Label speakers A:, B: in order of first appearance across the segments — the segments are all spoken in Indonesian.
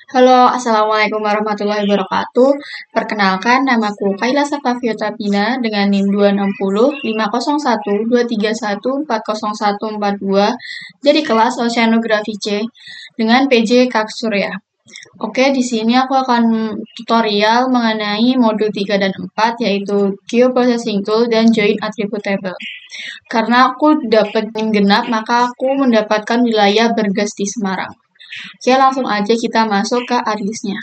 A: Halo, Assalamualaikum warahmatullahi wabarakatuh. Perkenalkan, namaku Kaila Safavio Tapina dengan NIM 260 501 231 40142 dari kelas Oceanografi C dengan PJ Kak Surya. Oke, di sini aku akan tutorial mengenai modul 3 dan 4 yaitu Geoprocessing Tool dan Join Attribute Table. Karena aku dapat NIM genap, maka aku mendapatkan wilayah bergas di Semarang. Oke, langsung aja kita masuk ke ARGIS-nya.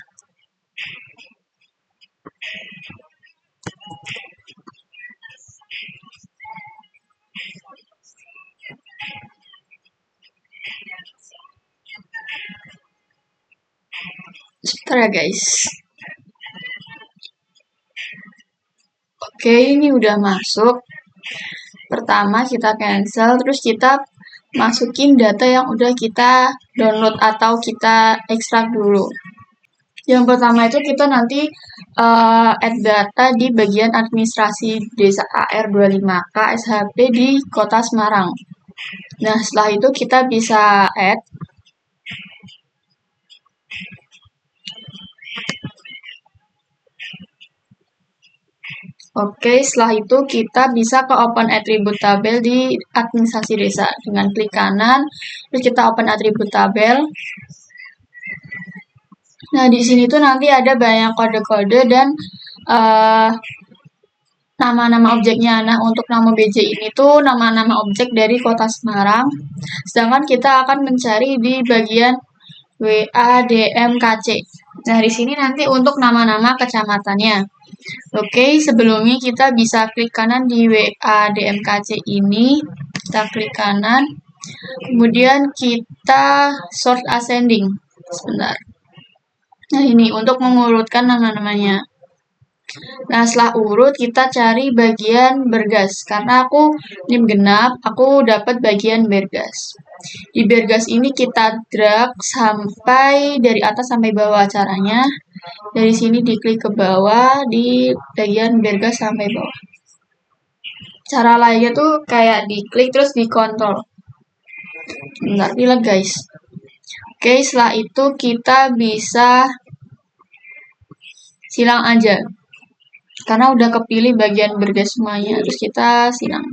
A: Sebentar ya guys. Oke, ini udah masuk. Pertama kita cancel, terus kita masukin data yang udah kita download atau kita ekstrak dulu. Yang pertama itu kita nanti add data di bagian administrasi desa AR25 KSHP di Kota Semarang. Nah, setelah itu kita bisa add. Oke, setelah itu kita bisa ke open attribute tabel di administrasi desa. Dengan klik kanan, terus kita open attribute tabel. Nah, di sini tuh nanti ada banyak kode-kode dan nama-nama objeknya. Nah, untuk nama BJ ini tuh nama-nama objek dari Kota Semarang. Sedangkan kita akan mencari di bagian WADMKC. Nah, di sini nanti untuk nama-nama kecamatannya. Oke, sebelumnya kita bisa klik kanan di WADMKC ini. Kita klik kanan. Kemudian kita sort ascending. Sebentar. Nah, ini untuk mengurutkan nama-namanya. Nah, setelah urut, kita cari bagian bergas. Karena aku NIM genap, aku dapat bagian bergas. Di bergas ini kita drag sampai dari atas sampai bawah caranya. Dari sini diklik ke bawah, di bagian bergas sampai bawah. Cara lainnya tuh kayak diklik terus dikontrol. Bentar, pilih guys. Oke, setelah itu kita bisa silang aja. Karena udah kepilih bagian bergas semuanya, terus kita silang.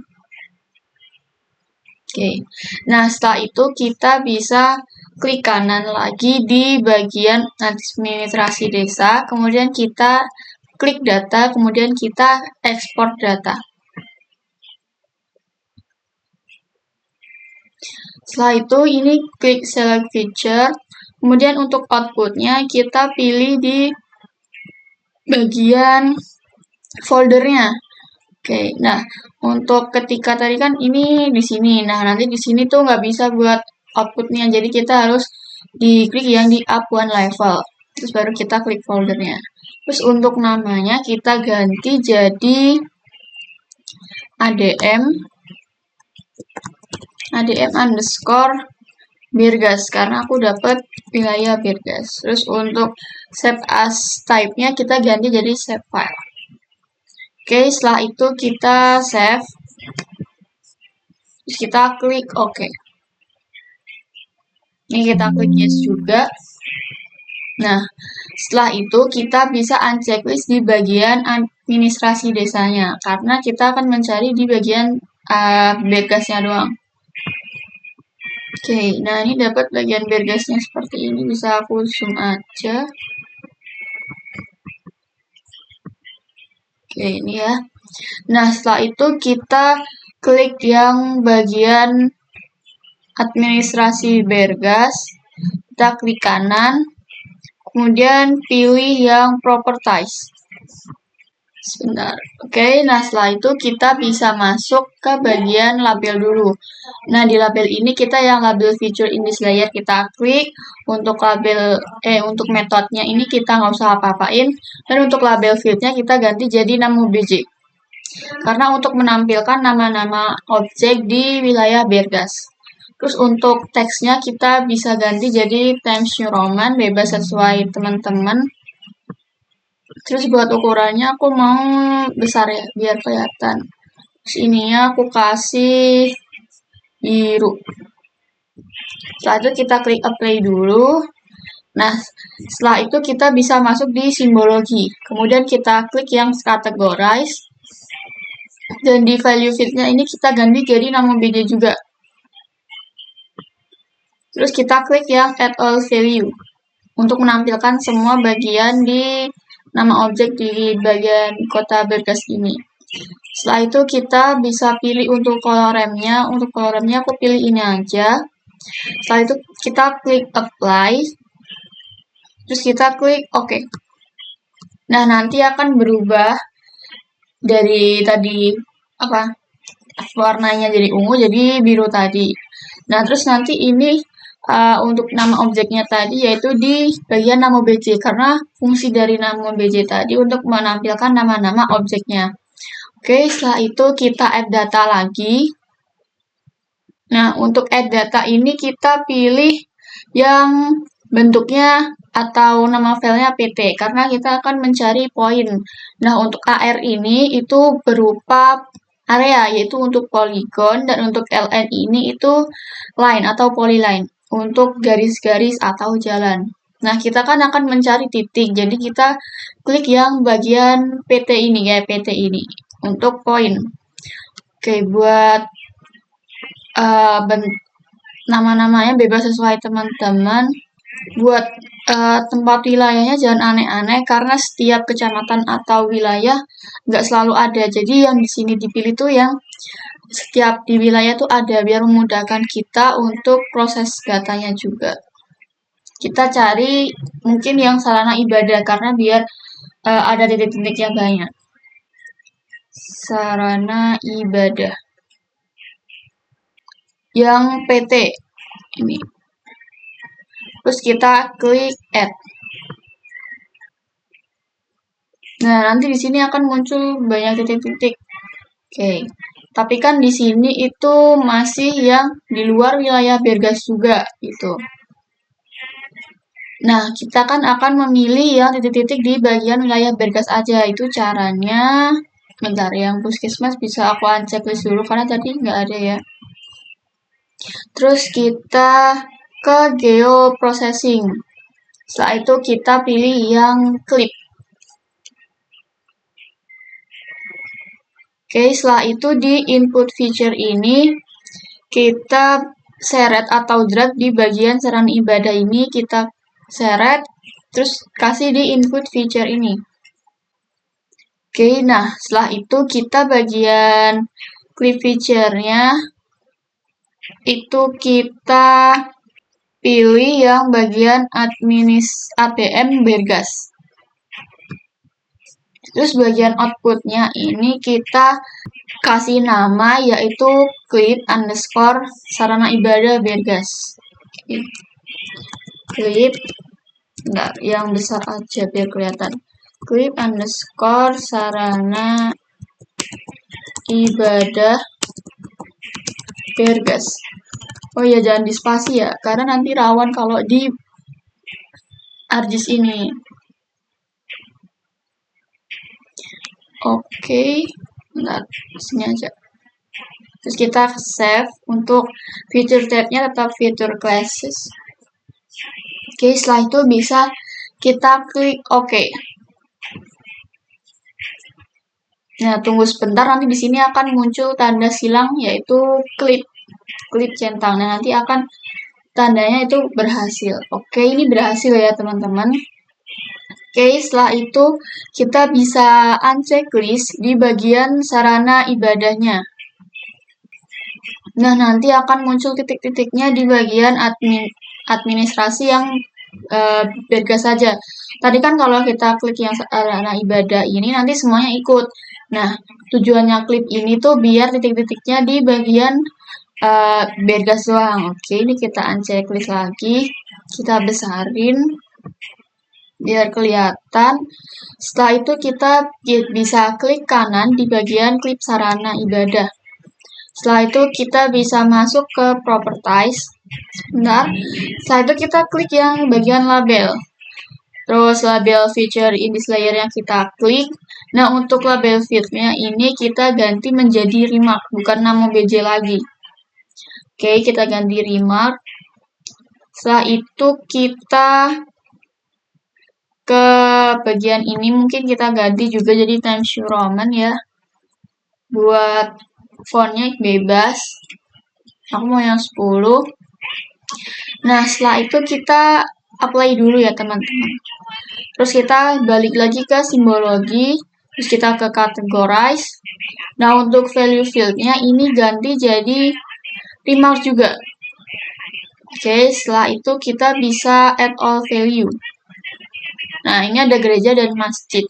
A: Oke, nah setelah itu kita bisa klik kanan lagi di bagian administrasi desa, kemudian kita klik data, kemudian kita ekspor data. Setelah itu ini klik select feature, kemudian untuk outputnya kita pilih di bagian foldernya. Oke, nah untuk ketika tadi kan ini di sini, nah nanti di sini tuh nggak bisa buat outputnya, jadi kita harus diklik yang di up one level, terus baru kita klik foldernya. Terus untuk namanya kita ganti jadi ADM underscore Bergas karena aku dapat wilayah Bergas. Terus untuk save as type-nya kita ganti jadi save file. Oke, setelah itu kita save. Terus kita klik OK. Ini kita klik yes juga. Nah, setelah itu kita bisa unchecklist di bagian administrasi desanya karena kita akan mencari di bagian bergasnya doang. Oke, nah ini dapat bagian bergasnya seperti ini, bisa aku zoom aja. Oke, ini ya. Nah, setelah itu kita klik yang bagian administrasi bergas, kita klik kanan, kemudian pilih yang properties. Sebentar. Oke, nah setelah itu kita bisa masuk ke bagian label dulu. Nah, di label ini kita yang label feature in this layer kita klik. Untuk label untuk metodenya ini kita nggak usah apa-apain. Dan untuk label fieldnya kita ganti jadi nama OBJ. Karena untuk menampilkan nama-nama objek di wilayah Bergas. Terus untuk teksnya kita bisa ganti jadi Times New Roman, bebas sesuai teman-teman. Terus buat ukurannya aku mau besar ya, biar kelihatan. Terus ininya aku kasih biru. Setelah itu kita klik apply dulu. Nah, setelah itu kita bisa masuk di simbologi. Kemudian kita klik yang categorize. Dan di value field-nya ini kita ganti jadi nama BJ juga. Terus kita klik yang add all value untuk menampilkan semua bagian di nama objek di bagian kota Bergas ini. Setelah itu kita bisa pilih untuk koloremnya. Untuk koloremnya aku pilih ini aja. Setelah itu kita klik apply. Terus kita klik OK. Nah, nanti akan berubah dari tadi warnanya jadi ungu jadi biru tadi. Nah, terus nanti ini untuk nama objeknya tadi yaitu di bagian nama BJ karena fungsi dari nama BJ tadi untuk menampilkan nama-nama objeknya. Oke, setelah itu kita add data lagi. Nah, untuk add data ini kita pilih yang bentuknya atau nama filenya PT karena kita akan mencari poin. Nah, untuk AR ini itu berupa area yaitu untuk poligon dan untuk LN ini itu line atau polyline untuk garis-garis atau jalan. Nah, kita kan akan mencari titik. Jadi kita klik yang bagian PT ini ya, PT ini untuk poin. Oke, buat nama-namanya bebas sesuai teman-teman. Buat tempat wilayahnya jangan aneh-aneh karena setiap kecamatan atau wilayah nggak selalu ada. Jadi yang di sini dipilih tuh yang setiap di wilayah tuh ada biar memudahkan kita untuk proses datanya juga. Kita cari mungkin yang sarana ibadah karena biar ada titik-titiknya banyak. Sarana ibadah. Yang PT ini. Terus kita klik add. Nah, nanti di sini akan muncul banyak titik-titik. Oke. Tapi kan di sini itu masih yang di luar wilayah Bergas juga gitu. Nah, kita kan akan memilih yang titik-titik di bagian wilayah Bergas aja. Itu caranya. Bentar, yang puskesmas bisa aku unchecklist dulu karena tadi nggak ada ya. Terus kita ke geoprocessing. Setelah itu kita pilih yang clip. Oke, setelah itu di input feature ini kita seret atau drag di bagian sarana ibadah ini kita seret terus kasih di input feature ini. Oke, nah setelah itu kita bagian clip feature-nya itu kita pilih yang bagian ADM Bergas. Terus bagian outputnya ini kita kasih nama yaitu clip underscore sarana ibadah Bergas. Clip, enggak, yang besar aja biar kelihatan. Clip underscore sarana ibadah Bergas. Oh ya, jangan di spasi ya, karena nanti rawan kalau di ArcGIS ini. Oke, bentar, sini aja. Terus kita save untuk feature tab-nya tetap feature classes. Oke, setelah itu bisa kita klik OK. Nah, tunggu sebentar, nanti di sini akan muncul tanda silang yaitu klip centang. Nah, nanti akan tandanya itu berhasil. Oke, ini berhasil ya teman-teman. Oke, setelah itu kita bisa unchecklist di bagian sarana ibadahnya. Nah, nanti akan muncul titik-titiknya di bagian administrasi yang Bergas saja. Tadi kan kalau kita klik yang sarana ibadah ini nanti semuanya ikut. Nah, tujuannya klip ini tuh biar titik-titiknya di bagian Bergas doang. Oke, ini kita unchecklist lagi. Kita besarin biar kelihatan. Setelah itu kita bisa klik kanan di bagian klip sarana ibadah. Setelah itu kita bisa masuk ke properties. Sebentar. Setelah itu kita klik yang bagian label. Terus label feature in this layer yang kita klik. Nah, untuk label field-nya ini kita ganti menjadi remark, bukan nama BJ lagi. Oke, kita ganti remark. Setelah itu kita ke bagian ini mungkin kita ganti juga jadi Times New Roman ya. Buat fontnya bebas. Aku mau yang 10. Nah, setelah itu kita apply dulu ya teman-teman. Terus kita balik lagi ke simbologi. Terus kita ke categorize. Nah, untuk value field-nya ini ganti jadi remark juga. Oke, setelah itu kita bisa add all value. Nah, ini ada gereja dan masjid.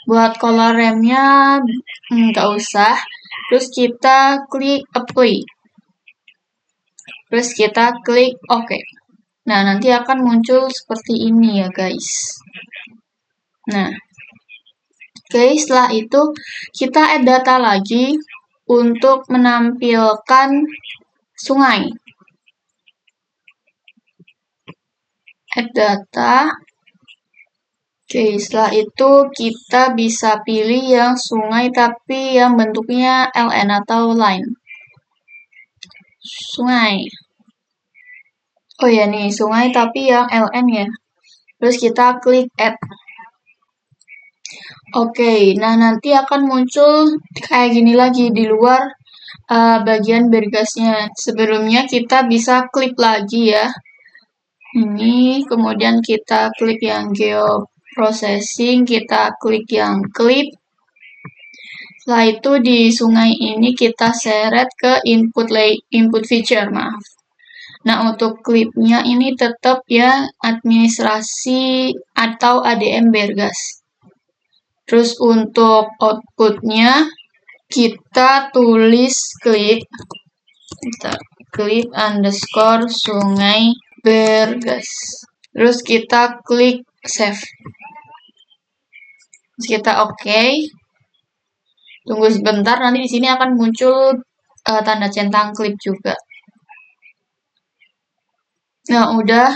A: Buat color remnya nggak usah. Terus kita klik apply. Terus kita klik OK. Nah, nanti akan muncul seperti ini ya guys. Nah, oke, setelah itu kita add data lagi untuk menampilkan sungai. Add data. Oke, setelah itu kita bisa pilih yang sungai tapi yang bentuknya LN atau line. Sungai. Oh ya nih, sungai tapi yang LN ya. Terus kita klik add. Oke, nah nanti akan muncul kayak gini lagi di luar bagian bergasnya. Sebelumnya kita bisa klik lagi ya. Ini, kemudian kita klik yang geoprocessing, kita klik yang clip. Setelah itu di sungai ini kita seret ke input feature, maaf. Nah, untuk klipnya ini tetap ya administrasi atau ADM Bergas. Terus untuk outputnya kita tulis clip underscore sungai Bergas. Terus kita klik save. Terus kita OK. Tunggu sebentar, nanti di sini akan muncul tanda centang klip juga. Nah, udah.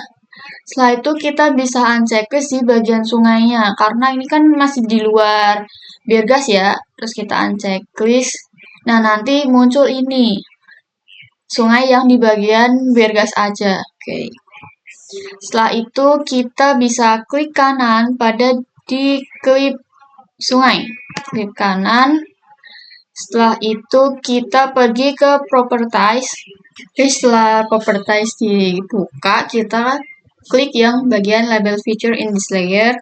A: Setelah itu kita bisa unchecklist di bagian sungainya, karena ini kan masih di luar Bergas ya. Terus kita unchecklist. Nah, nanti muncul ini. Sungai yang di bagian Bergas aja. Oke. Setelah itu kita bisa klik kanan pada di klip sungai. Klik kanan. Setelah itu kita pergi ke properties. Jadi setelah properties dibuka, kita klik yang bagian label feature in this layer.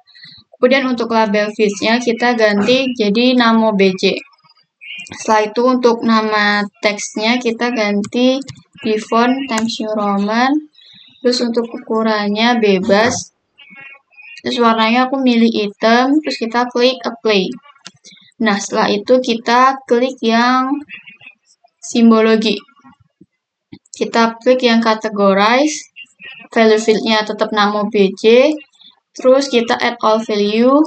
A: Kemudian untuk label feeds-nya kita ganti jadi namo BJ. Setelah itu untuk nama teksnya kita ganti di font Times New Roman. Terus untuk ukurannya bebas. Terus warnanya aku milih hitam. Terus kita klik apply. Nah, setelah itu kita klik yang simbologi. Kita klik yang categorize. Value field-nya tetap namo BJ. Terus kita add all value.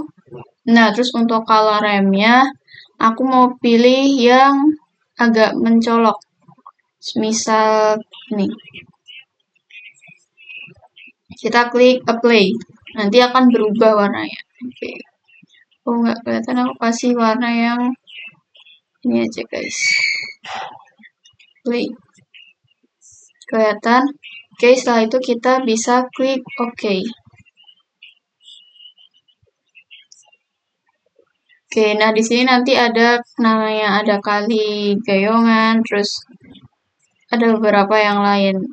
A: Nah, terus untuk color remnya, aku mau pilih yang agak mencolok. Misal ini. Kita klik apply. Nanti akan berubah warnanya. Oke. Oh, nggak kelihatan, aku kasih warna yang ini aja guys. Play. Kelihatan. Oke, setelah itu kita bisa klik OK. Oke, nah di sini nanti ada namanya, ada kali Gayongan, terus ada beberapa yang lain.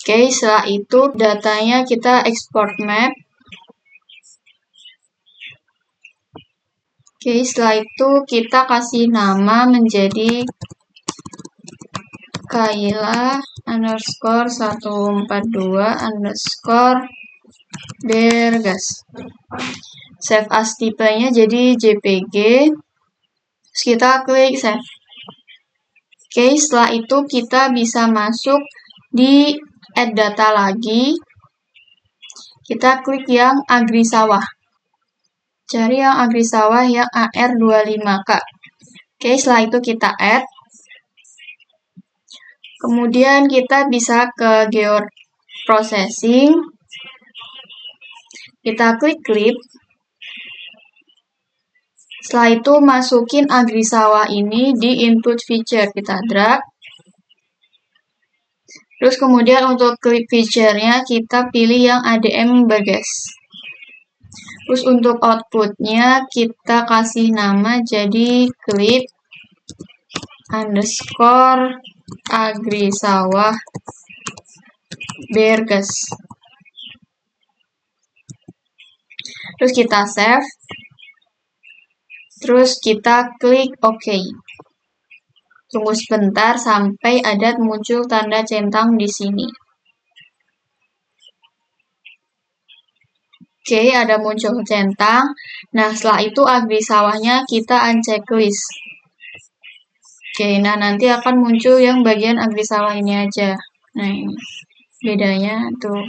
A: Oke, setelah itu datanya kita export map. Oke, setelah itu kita kasih nama menjadi Kaila underscore 142 underscore Bergas. Save as tipenya jadi JPG. Terus kita klik save. Oke, setelah itu kita bisa masuk di add data lagi. Kita klik yang agri sawah. Cari yang agri sawah yang AR25K. Oke, setelah itu kita add. Kemudian kita bisa ke geoprocessing. Kita klik clip. Setelah itu masukin agri sawah ini di input feature. Kita drag. Terus kemudian untuk clip feature-nya kita pilih yang ADM Bergas. Terus untuk outputnya kita kasih nama jadi clip underscore agrisawah bergas. Terus kita save. Terus kita klik OK. Tunggu sebentar sampai ada muncul tanda centang di sini. Oke, ada muncul centang. Nah, setelah itu agrisawahnya kita unchecklist. Oke, nah nanti akan muncul yang bagian agrisawah ini aja. Nah, ini bedanya tuh.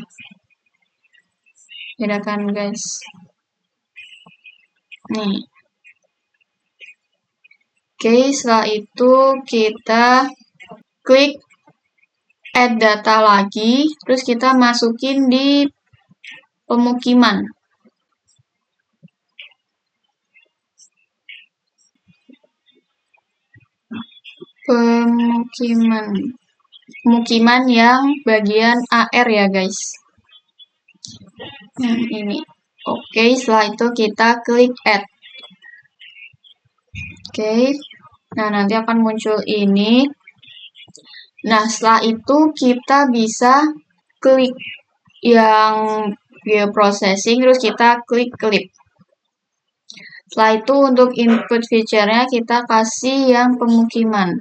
A: Bedakan, guys. Nih. Oke, setelah itu kita klik add data lagi, terus kita masukin di pemukiman. Pemukiman yang bagian AR ya, guys. Nah, ini. Oke, setelah itu kita klik add. Oke. Nah, nanti akan muncul ini. Nah, setelah itu kita bisa klik yang bioprocessing, terus kita klik clip. Setelah itu untuk input feature-nya kita kasih yang pemukiman.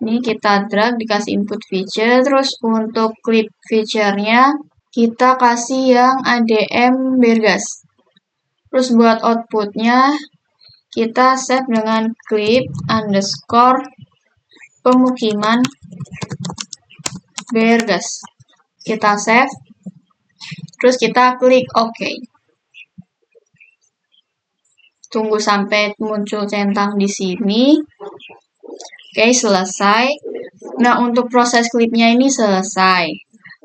A: Ini kita drag dikasih input feature, terus untuk clip feature-nya kita kasih yang ADM bergas. Terus buat output-nya kita save dengan clip underscore pemukiman bergas. Kita save. Terus kita klik OK. Tunggu sampai muncul centang di sini. Oke, selesai. Nah, untuk proses klipnya ini selesai.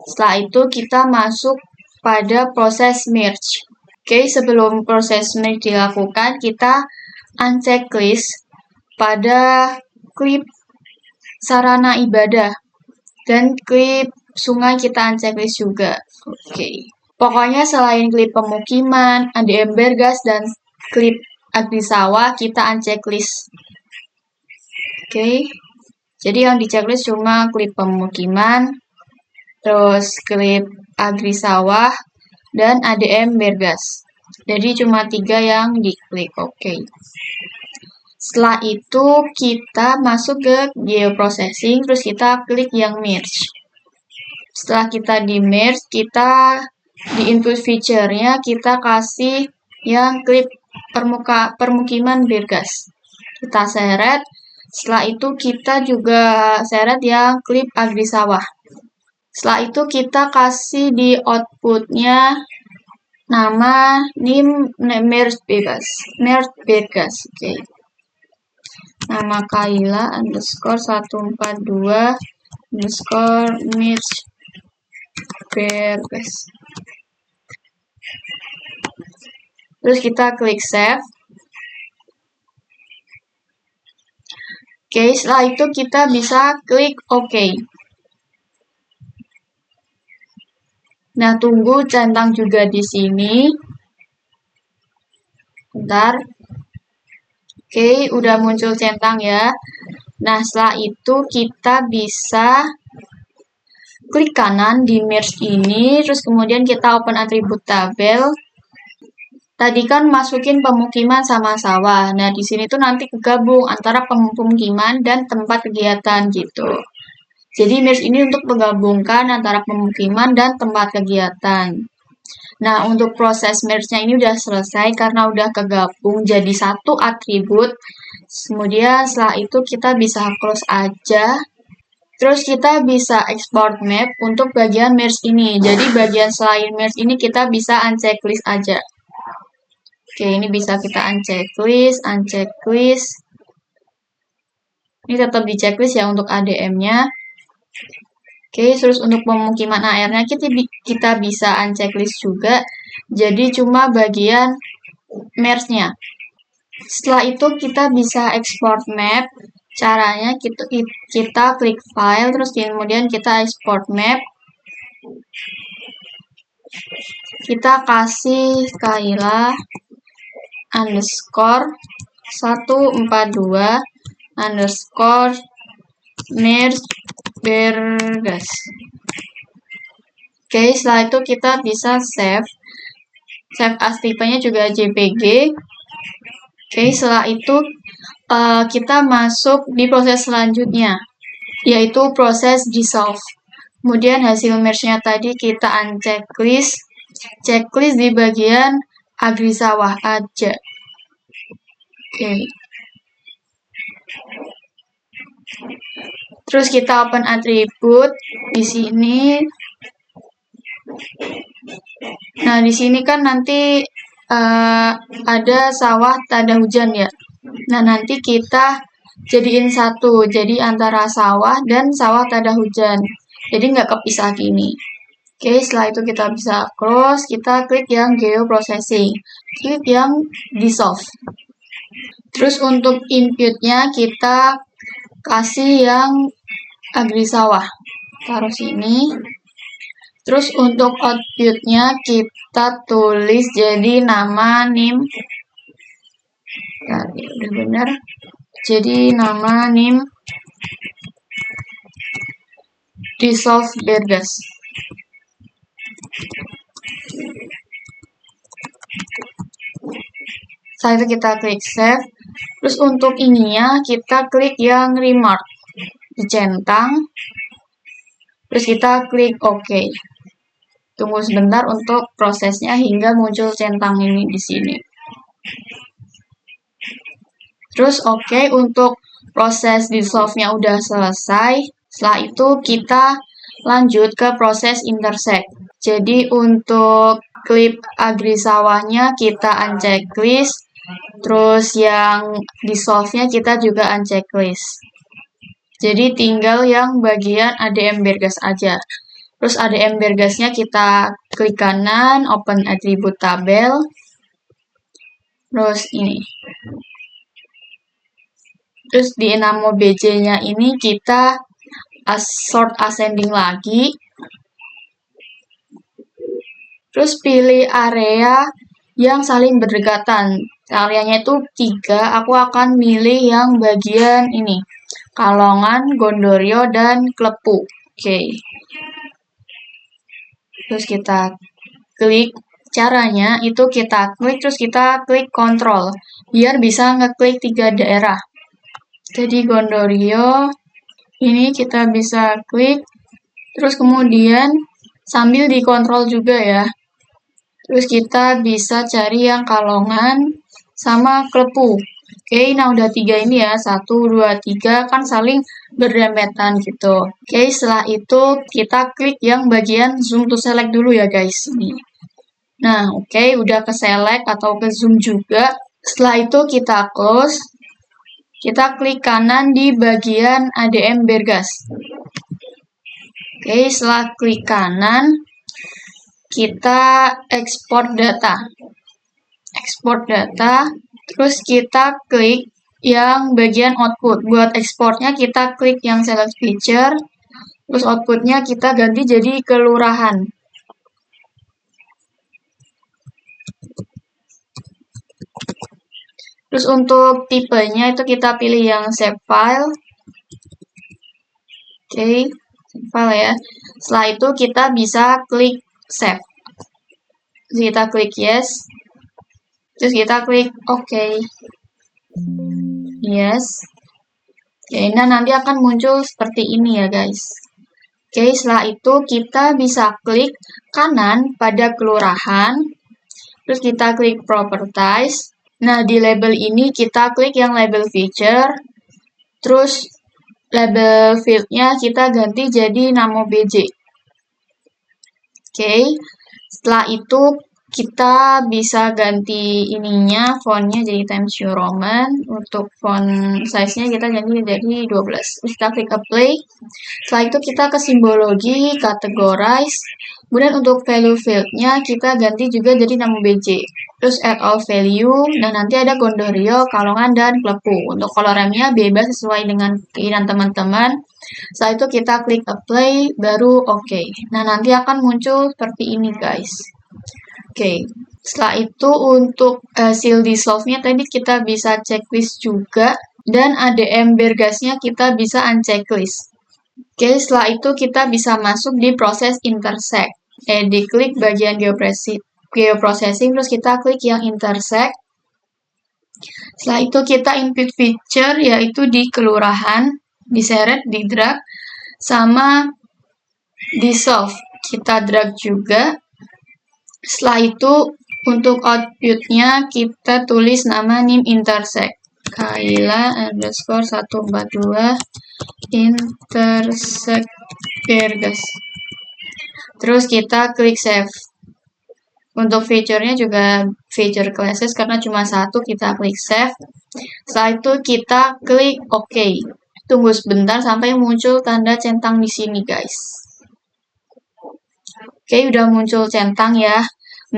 A: Setelah itu kita masuk pada proses merge. Oke, sebelum proses merge dilakukan, kita unchecklist pada klip sarana ibadah. Dan klip sungai kita unchecklist juga. Oke. Pokoknya selain klip pemukiman, ADM bergas, dan klip agrisawah kita unchecklist. Oke. Jadi yang di checklist cuma klip pemukiman, terus klip agrisawah, dan ADM bergas. Jadi cuma 3 yang diklik. Oke. Setelah itu kita masuk ke geoprocessing, terus kita klik yang merge. Setelah kita di merge, kita di input feature-nya kita kasih yang klip permukiman bergas. Kita seret. Setelah itu kita juga seret yang klip agrisawah. Setelah itu kita kasih di output-nya nama merge bergas. Oke. Nama Kaila underscore 142 underscore merge bergas. Terus kita klik save. Oke, setelah itu kita bisa klik OK. Nah, tunggu centang juga di sini. Bentar. Oke, udah muncul centang ya. Nah, setelah itu kita bisa klik kanan di merge ini, terus kemudian kita open atribut tabel. Tadi kan masukin pemukiman sama sawah. Nah, di sini tuh nanti kegabung antara pemukiman dan tempat kegiatan gitu. Jadi merge ini untuk menggabungkan antara pemukiman dan tempat kegiatan. Nah, untuk proses merge-nya ini udah selesai karena udah kegabung jadi satu atribut. Kemudian setelah itu kita bisa close aja. Terus kita bisa export map untuk bagian merge ini. Jadi bagian selain merge ini kita bisa unchecklist aja. Oke, ini bisa kita unchecklist. Ini tetap di checklist ya untuk ADM-nya. Oke, terus untuk pemukiman AR-nya kita bisa unchecklist juga. Jadi cuma bagian merge-nya. Setelah itu kita bisa export map. Caranya kita klik file, terus kemudian kita export map. kita kasih Kayla underscore 142 underscore Bergas. Oke, setelah itu kita bisa save as tipenya juga JPG. Oke, setelah itu kita masuk di proses selanjutnya, yaitu proses dissolve. Kemudian hasil merge-nya tadi kita unchecklist, checklist di bagian agri sawah aja. Oke. Terus kita open atribut di sini. Nah, di sini kan nanti ada sawah tanda hujan ya. Nah, nanti kita jadiin satu, jadi antara sawah dan sawah tanda hujan. Jadi nggak kepisah gini. Oke, setelah itu kita bisa close, kita klik yang geoprocessing, klik yang dissolve. Terus untuk inputnya kita kasih yang agri sawah, taruh sini. Terus untuk outputnya kita tulis jadi nama nim. Nah, udah benar. Jadi nama nim dissolve Bergas. Setelah itu kita klik save. Terus untuk ininya kita klik yang remark, dicentang. Terus kita klik OK. Tunggu sebentar untuk prosesnya hingga muncul centang ini di sini. Terus OK, untuk proses dissolve-nya udah selesai. Setelah itu kita lanjut ke proses intersect. Jadi untuk klip agri sawahnya kita unchecklist. Terus yang dissolve-nya kita juga unchecklist. Jadi tinggal yang bagian ADM Bergas aja. Terus ADM Bergasnya kita klik kanan, open atribut tabel. Terus ini. Terus di enamo BJ-nya ini kita sort ascending lagi. Terus pilih area yang saling berdekatan. Areanya itu 3, aku akan milih yang bagian ini. Kalongan, Gondorio, dan Klepu. Oke. Terus kita klik, caranya itu kita klik, terus kita klik kontrol, biar bisa ngeklik 3 daerah. Jadi Gondorio, ini kita bisa klik, terus kemudian sambil dikontrol juga ya. Terus kita bisa cari yang Kalongan sama Klepu. Oke, nah udah 3 ini ya, 1, 2, 3 kan saling berdempetan gitu. Oke, setelah itu kita klik yang bagian zoom to select dulu ya guys. Ini. Nah, oke, udah ke select atau ke zoom juga. Setelah itu kita close. Kita klik kanan di bagian ADM Bergas. Oke, setelah klik kanan, kita export data. Export data. Terus kita klik yang bagian output. Buat ekspornya kita klik yang select feature. Terus outputnya kita ganti jadi kelurahan. Terus untuk tipenya itu kita pilih yang save file. Oke, save file ya. Setelah itu kita bisa klik save. Terus kita klik yes. Terus kita klik OK. Yes. Oke, nah nanti akan muncul seperti ini ya guys. Oke, setelah itu kita bisa klik kanan pada kelurahan. Terus kita klik properties. Nah, di label ini kita klik yang label feature. Terus label field-nya kita ganti jadi nama BJ. Oke, setelah itu kita bisa ganti ininya, fontnya jadi Times New Roman. Untuk font size-nya kita ganti jadi 12. Terus kita klik apply. Setelah itu kita ke simbologi, categorize. Kemudian untuk value field-nya kita ganti juga jadi nama BJ. Terus add all value. Nah, nanti ada Gondorio, Kalongan, dan Klepu. Untuk kolornya bebas sesuai dengan keinginan teman-teman. Setelah itu kita klik apply, baru OK. Nah, nanti akan muncul seperti ini guys. Oke. Setelah itu untuk hasil dissolve-nya tadi kita bisa checklist juga. Dan ADM Bergasnya kita bisa unchecklist. Oke, setelah itu kita bisa masuk di proses intersect. Diklik bagian geoprocessing, terus kita klik yang intersect. Setelah itu kita input feature, yaitu di kelurahan, diseret, di drag, sama dissolve. Kita drag juga. Setelah itu, untuk output-nya kita tulis nama nim intersect. Kaila underscore 142 intersect Bergas. Terus kita klik save. Untuk feature-nya juga feature classes karena cuma satu, kita klik save. Setelah itu kita klik OK. Tunggu sebentar sampai muncul tanda centang di sini, guys. Oke, udah muncul centang ya.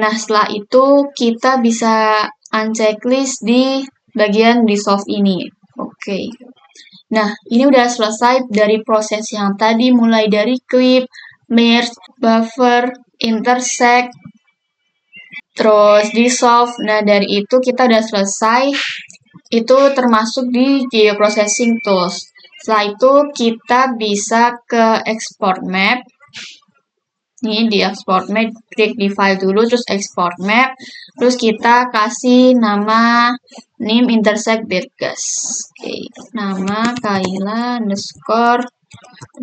A: Nah, setelah itu kita bisa unchecklist di bagian dissolve ini. Oke. Nah, ini udah selesai dari proses yang tadi, mulai dari clip, merge, buffer, intersect, terus dissolve. Nah, dari itu kita udah selesai. Itu termasuk di geoprocessing tools. Setelah itu kita bisa ke export map. Ini di export map, klik di file dulu, terus export map. Terus kita kasih nama nim intersect Bergas. Oke, nama Kaila underscore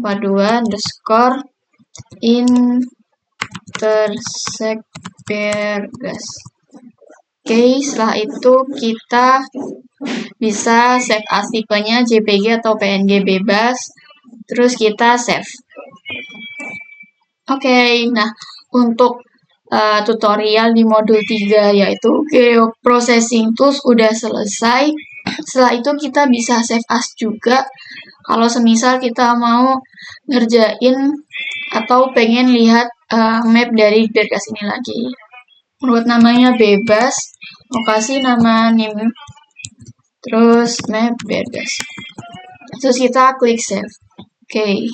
A: 42 underscore intersect Bergas. Oke, setelah itu kita bisa save as tipenya JPG atau PNG bebas. Terus kita save. Oke, nah untuk tutorial di modul 3 yaitu geoprocessing tools udah selesai. Setelah itu kita bisa save as juga kalau semisal kita mau ngerjain atau pengen lihat map dari Bergas ini lagi. Menurut namanya bebas, mau kasih nama nim, terus map Bergas. Terus kita klik save. Oke.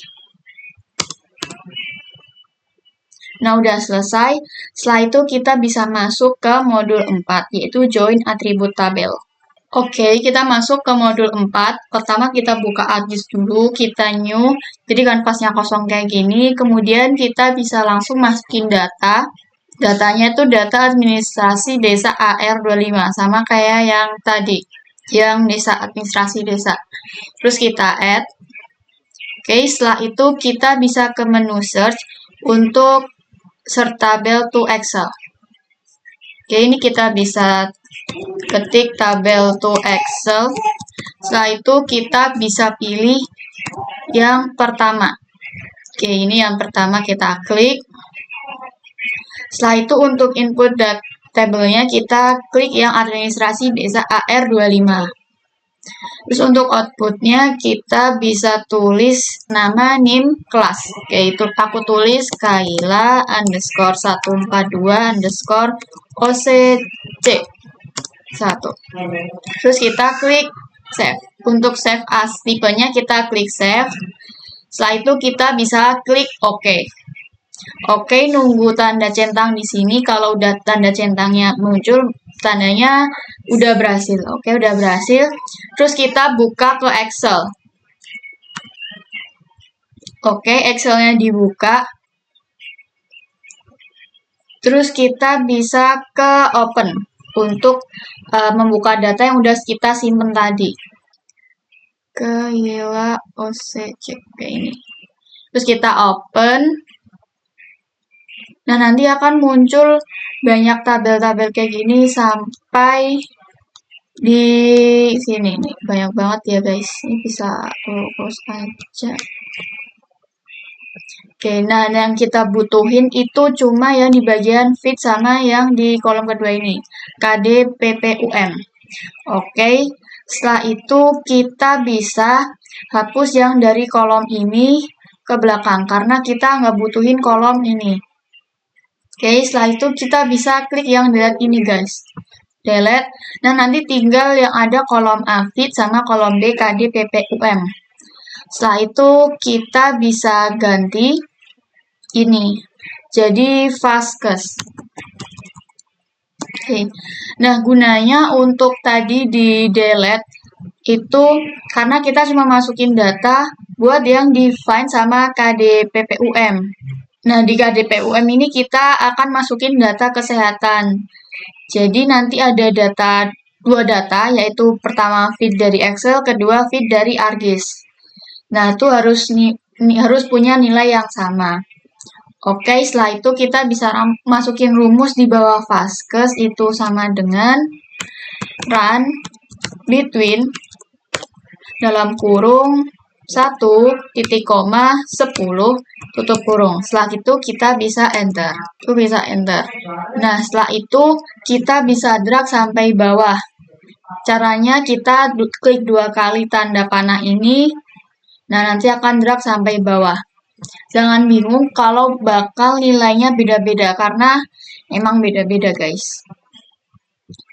A: Nah, udah selesai. Setelah itu kita bisa masuk ke modul 4, yaitu join atribut tabel. Oke, kita masuk ke modul 4. Pertama kita buka ArcGIS dulu, kita new. Jadi kanvasnya kosong kayak gini. Kemudian kita bisa langsung masukin data. Datanya itu data administrasi desa AR25, sama kayak yang tadi, yang desa administrasi desa. Terus kita add. Oke, setelah itu kita bisa ke menu search untuk search tabel to Excel. Oke, ini kita bisa ketik tabel to Excel. Setelah itu kita bisa pilih yang pertama. Oke, ini yang pertama kita klik. Setelah itu untuk input tabelnya kita klik yang administrasi desa AR25. Terus untuk outputnya kita bisa tulis nama nim kelas, yaitu aku tulis Kaila underscore 142 underscore OCC 1. Terus kita klik save. Untuk save as tipenya kita klik save. Setelah itu kita bisa klik OK. Oke, nunggu tanda centang di sini. Kalau udah tanda centangnya muncul, tandanya udah berhasil. Oke, udah berhasil. Terus kita buka ke Excel. Oke, Excelnya dibuka. Terus kita bisa ke open untuk membuka data yang udah kita simpen tadi. Kaila OCC kayak ini. Terus kita open. Nah, nanti akan muncul banyak tabel-tabel kayak gini sampai di sini nih. Banyak banget ya, guys. Ini bisa close aja. Oke, nah yang kita butuhin itu cuma yang di bagian feed sama yang di kolom kedua ini. KD PPUM. Oke, setelah itu kita bisa hapus yang dari kolom ini ke belakang karena kita nggak butuhin kolom ini. Oke, setelah itu kita bisa klik yang delete ini, guys. Delete. Nah, nanti tinggal yang ada kolom A feed sama kolom B KD PPUM. Setelah itu kita bisa ganti ini. Jadi Vasquez. Oke. Nah, gunanya untuk tadi di delete itu karena kita cuma masukin data buat yang define sama KDPPUM. Nah, di KDPUM ini kita akan masukin data kesehatan. Jadi nanti ada dua data, yaitu pertama feed dari Excel, kedua feed dari ArcGIS. Nah, itu harus punya nilai yang sama. Oke, setelah itu kita bisa masukin rumus di bawah Vaskes itu sama dengan run between dalam kurung 1,10 tutup kurung. Setelah itu kita bisa enter. Itu bisa enter. Nah, setelah itu kita bisa drag sampai bawah. Caranya kita klik 2 kali tanda panah ini. Nah, nanti akan drag sampai bawah. Jangan bingung kalau bakal nilainya beda-beda karena emang beda-beda guys.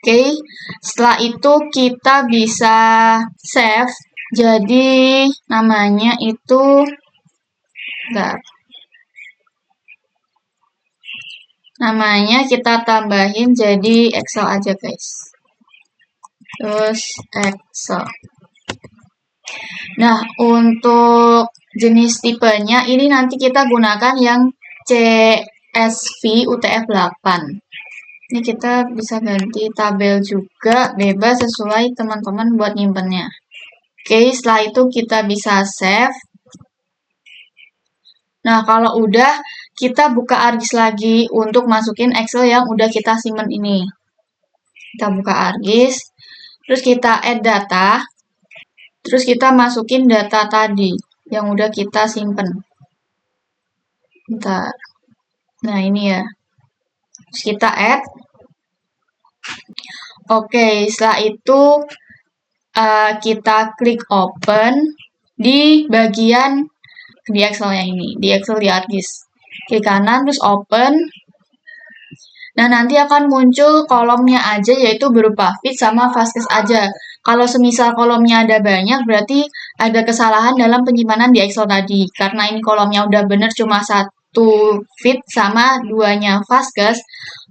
A: Oke, setelah itu kita bisa save. Jadi namanya itu namanya kita tambahin jadi Excel aja guys. Terus Excel. Nah, untuk jenis tipenya ini nanti kita gunakan yang CSV UTF-8. Ini kita bisa ganti tabel juga, bebas sesuai teman-teman buat nyimpennya. Oke, setelah itu kita bisa save. Nah, kalau udah, kita buka ArcGIS lagi untuk masukin Excel yang udah kita simpen ini. Kita buka ArcGIS, terus kita add data, terus kita masukin data tadi yang udah kita simpen. Bentar. Nah, ini ya. Terus kita add. Oke, setelah itu kita klik open di bagian di Excel yang ini, di Excel di ArcGIS. Klik kanan, terus open. Nah, nanti akan muncul kolomnya aja, yaitu berupa feed sama Vaskes aja. Kalau semisal kolomnya ada banyak, berarti ada kesalahan dalam penyimpanan di Excel tadi. Karena ini kolomnya udah bener cuma 1 feed sama 2-nya Vaskes.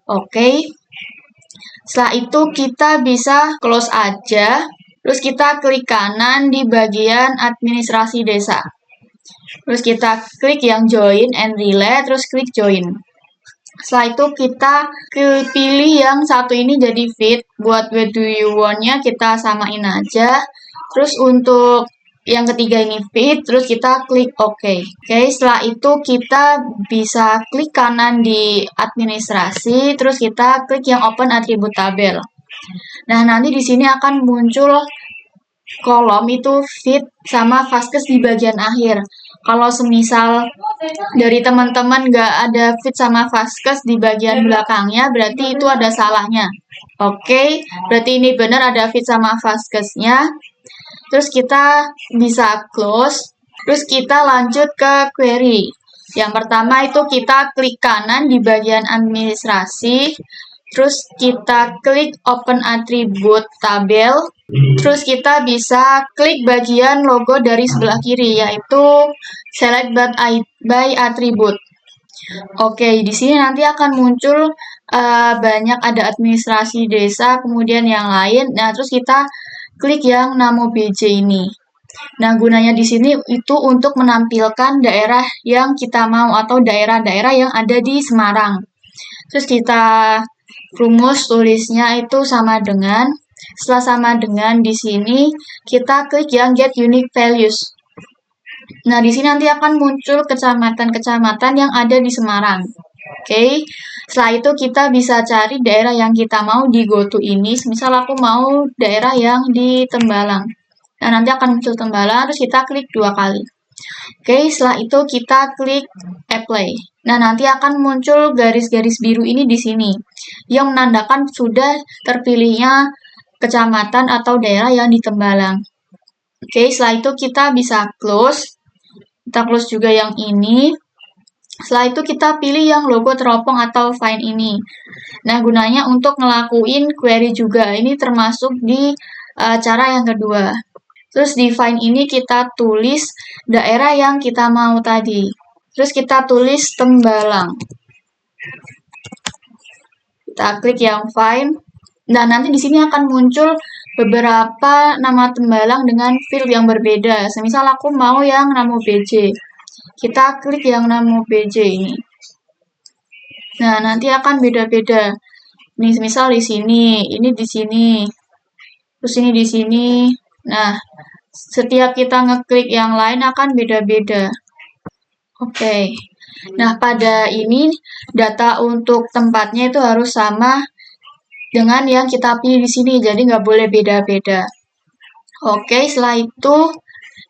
A: Oke. Setelah itu kita bisa close aja. Terus kita klik kanan di bagian administrasi desa. Terus kita klik yang join and relay, terus klik join. Setelah itu kita pilih yang satu ini jadi feed. Buat where do you want-nya kita samain aja. Terus untuk yang ketiga ini feed, terus kita klik OK. Oke, setelah itu kita bisa klik kanan di administrasi, terus kita klik yang open atribut tabel. Nah, nanti di sini akan muncul kolom itu feed sama Vaskes di bagian akhir. Kalau semisal dari teman-teman nggak ada feed sama Vaskes di bagian belakangnya, berarti itu ada salahnya. Oke, berarti ini benar ada feed sama Vaskesnya. Terus kita bisa close. Terus kita lanjut ke query. Yang pertama itu kita klik kanan di bagian administrasi. Terus kita klik open atribut tabel. Terus kita bisa klik bagian logo dari sebelah kiri, yaitu select by attribute. Oke, di sini nanti akan muncul banyak ada administrasi desa, kemudian yang lain. Nah, terus kita klik yang Namo BJ ini. Nah, gunanya di sini itu untuk menampilkan daerah yang kita mau atau daerah-daerah yang ada di Semarang. Terus kita rumus tulisnya itu sama dengan, setelah sama dengan di sini kita klik yang get unique values. Nah, di sini nanti akan muncul kecamatan-kecamatan yang ada di Semarang. Oke, setelah itu kita bisa cari daerah yang kita mau di GoTo ini. Misal aku mau daerah yang di Tembalang. Nah, nanti akan muncul Tembalang, terus kita klik 2 kali. Oke, setelah itu kita klik apply. Nah, nanti akan muncul garis-garis biru ini di sini, yang menandakan sudah terpilihnya kecamatan atau daerah yang di Tembalang. Oke, setelah itu kita bisa close. Kita close juga yang ini. Setelah itu kita pilih yang logo teropong atau find ini. Nah, gunanya untuk ngelakuin query juga. Ini termasuk di cara yang kedua. Terus di find ini kita tulis daerah yang kita mau tadi. Terus kita tulis Tembalang. Kita klik yang find. Nah, nanti di sini akan muncul beberapa nama tembalang dengan field yang berbeda. Semisal aku mau yang namo BJ. Kita klik yang namo BJ ini. Nah, nanti akan beda-beda. Ini misal di sini, ini di sini, terus ini di sini. Nah, setiap kita ngeklik yang lain akan beda-beda. Oke. Nah, pada ini data untuk tempatnya itu harus sama dengan yang kita pilih di sini, jadi nggak boleh beda-beda. Oke, setelah itu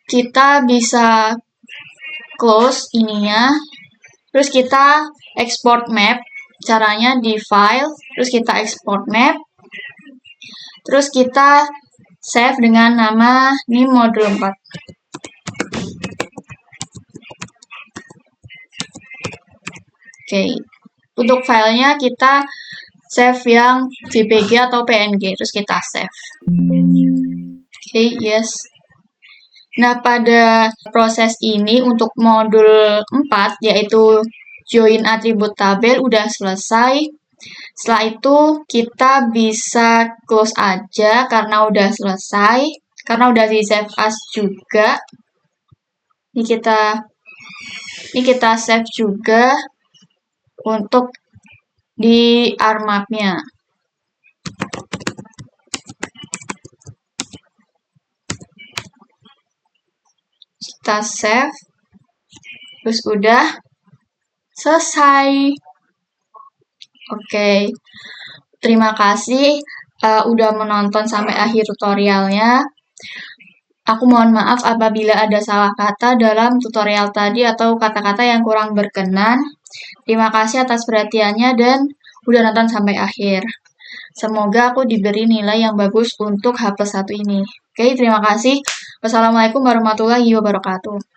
A: kita bisa close ininya, terus kita export map. Caranya di file, terus kita export map, terus kita save dengan nama ini modul 4. Oke, untuk filenya kita save yang JPG atau PNG, terus kita save. Oke, yes. Nah, pada proses ini untuk modul 4, yaitu join atribut tabel, udah selesai. Setelah itu, kita bisa close aja karena udah selesai. Karena udah di save as juga. Ini kita save juga untuk di RMap-nya. Kita save, terus udah selesai. Oke, terima kasih udah menonton sampai akhir tutorialnya. Aku mohon maaf apabila ada salah kata dalam tutorial tadi atau kata-kata yang kurang berkenan. Terima kasih atas perhatiannya dan udah nonton sampai akhir. Semoga aku diberi nilai yang bagus untuk H+1 ini. Oke, terima kasih. Wassalamualaikum warahmatullahi wabarakatuh.